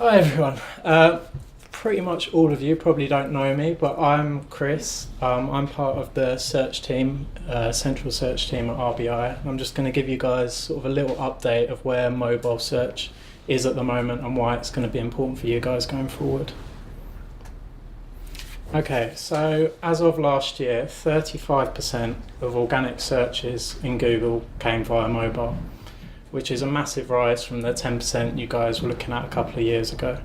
Hi everyone. Pretty much all of you probably don't know me, but I'm Chris. I'm part of the search team, central search team at RBI. I'm just going to give you guys sort of a little update of where mobile search is at the moment and why it's going to be important for you guys going forward. Okay, so as of last year, 35% of organic searches in Google came via mobile, which is a massive rise from the 10% you guys were looking at a couple of years ago.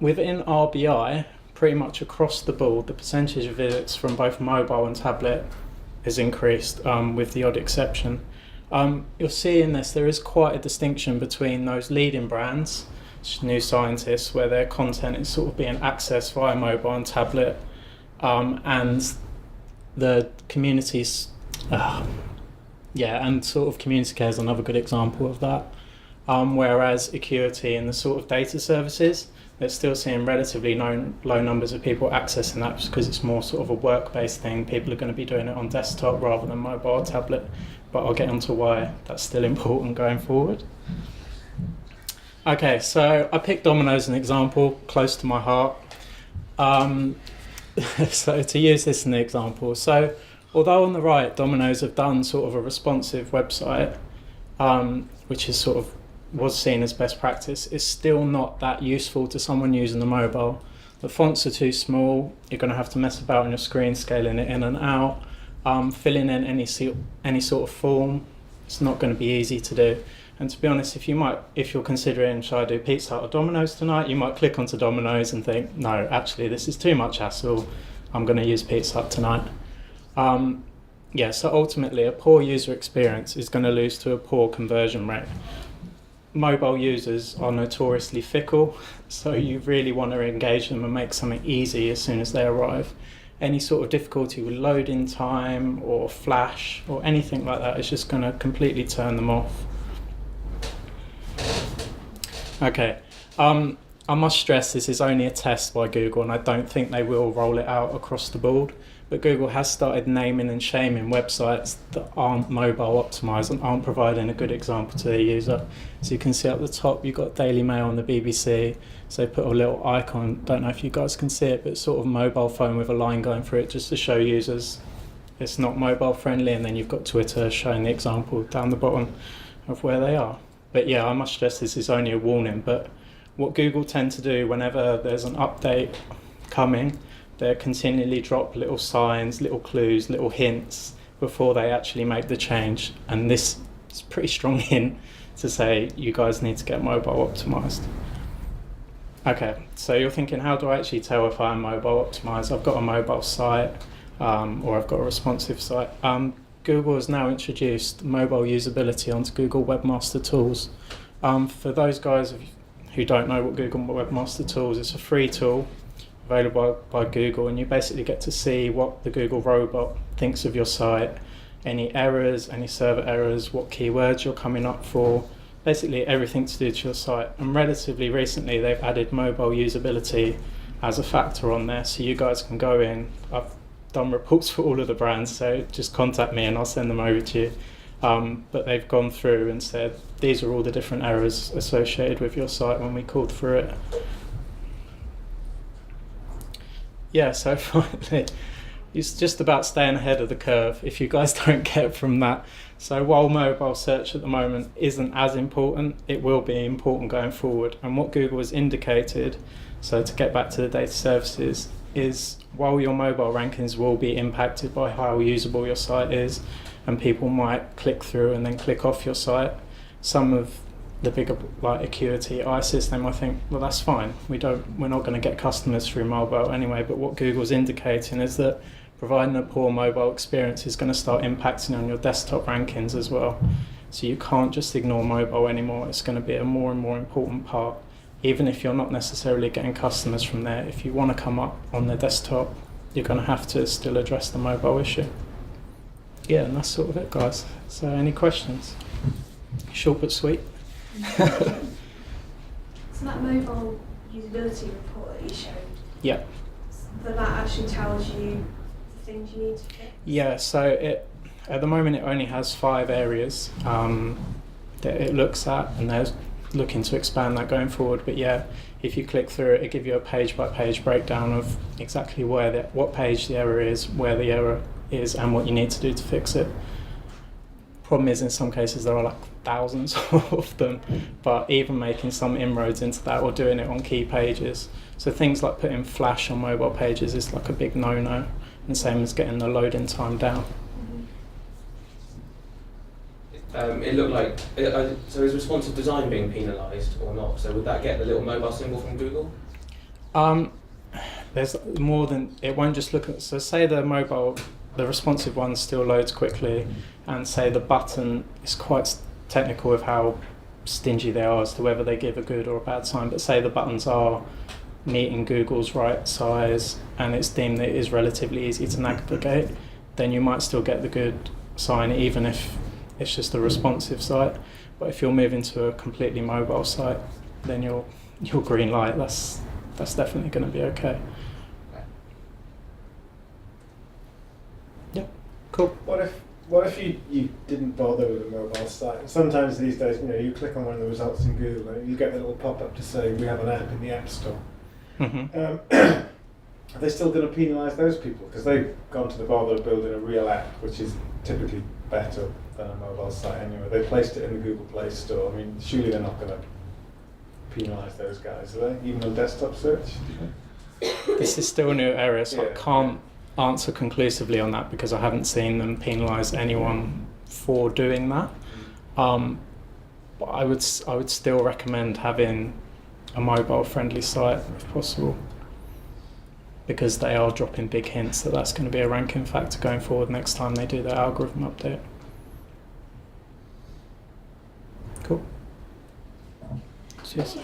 Within RBI, pretty much across the board, the percentage of visits from both mobile and tablet has increased, with the odd exception. You'll see in this there is quite a distinction between those leading brands, New Scientists, where their content is sort of being accessed via mobile and tablet, and the communities. And sort of community care is another good example of that. Whereas Acuity and the sort of data services, they're still seeing relatively low numbers of people accessing that just because it's more sort of a work-based thing. People are going to be doing it on desktop rather than mobile or tablet, but I'll get onto why that's still important going forward. Okay, so I picked Domino's as an example, close to my heart. So to use this as an example, so although on the right, Domino's have done sort of a responsive website, which is sort of was seen as best practice, it's still not that useful to someone using the mobile. The fonts are too small. You're going to have to mess about on your screen, scaling it in and out, filling in any sort of form. It's not going to be easy to do. And to be honest, if you're considering, should I do Pizza Hut or Domino's tonight, you might click onto Domino's and think, no, actually, this is too much hassle. I'm going to use Pizza Hut tonight. So ultimately a poor user experience is going to lose to a poor conversion rate. Mobile users are notoriously fickle, so you really want to engage them and make something easy as soon as they arrive. Any sort of difficulty with loading time or flash or anything like that is just going to completely turn them off. Okay, I must stress this is only a test by Google and I don't think they will roll it out across the board. But Google has started naming and shaming websites that aren't mobile optimized and aren't providing a good example to their user. So you can see at the top, you've got Daily Mail and the BBC. So they put a little icon, don't know if you guys can see it, but it's sort of mobile phone with a line going through it just to show users it's not mobile friendly. And then you've got Twitter showing the example down the bottom of where they are. But yeah, I must stress this is only a warning. But what Google tend to do whenever there's an update coming, they continually drop little signs, little clues, little hints before they actually make the change. And this is a pretty strong hint to say you guys need to get mobile optimized. Okay, so you're thinking, how do I actually tell if I'm mobile optimized? I've got a mobile site or I've got a responsive site. Google has now introduced mobile usability onto Google Webmaster Tools. For those guys who don't know what Google Webmaster Tools is, it's a free tool available by Google, and you basically get to see what the Google robot thinks of your site, any errors, any server errors, what keywords you're coming up for, basically everything to do to your site. And relatively recently they've added mobile usability as a factor on there, so you guys can go in. I've done reports for all of the brands, so just contact me and I'll send them over to you. But they've gone through and said these are all the different errors associated with your site when we called through it. Yeah, so finally, it's just about staying ahead of the curve if you guys don't get from that. So while mobile search at the moment isn't as important, it will be important going forward. And what Google has indicated, so to get back to the data services, is while your mobile rankings will be impacted by how usable your site is, and people might click through and then click off your site, some of the bigger like Acuity, ISIS, they might think, well, that's fine. We're not going to get customers through mobile anyway. But what Google's indicating is that providing a poor mobile experience is going to start impacting on your desktop rankings as well. So you can't just ignore mobile anymore. It's going to be a more and more important part. Even if you're not necessarily getting customers from there, if you want to come up on the desktop, you're going to have to still address the mobile issue. Yeah, and that's sort of it, guys. So any questions? Short but sweet. So that mobile usability report that you showed, Yeah. that actually tells you the things you need to fix? Yeah, so at the moment it only has 5 areas that it looks at, and looking to expand that going forward. But yeah, if you click through it, it gives you a page-by-page breakdown of exactly what page the error is, where the error is, and what you need to do to fix it. Problem is, in some cases there are like thousands of them, but even making some inroads into that or doing it on key pages. So things like putting flash on mobile pages is like a big no-no, and same as getting the loading time down. It looked like, so is responsive design being penalised or not? So would that get the little mobile symbol from Google? There's more than, it won't just look at, so say the responsive one still loads quickly, and say the button is quite technical with how stingy they are as to whether they give a good or a bad sign, but say the buttons are meeting Google's right size and it's deemed that it is relatively easy to navigate, then you might still get the good sign even if it's just a responsive site. But if you're moving to a completely mobile site, then your green light, that's definitely going to be okay. Yeah, cool. What if you didn't bother with a mobile site? Sometimes these days, you click on one of the results in Google and you get a little pop-up to say we have an app in the App Store. Mm-hmm. Are they still going to penalise those people because they've gone to the bother of building a real app, which is typically better than a mobile site anyway? They placed it in the Google Play Store. I mean, surely they're not going to penalise those guys, are they? Even on desktop search? This is still a new area, so Yeah. I can't answer conclusively on that because I haven't seen them penalise anyone for doing that. But I would still recommend having a mobile-friendly site if possible, because they are dropping big hints that that's going to be a ranking factor going forward next time they do their algorithm update. Cool. Cheers.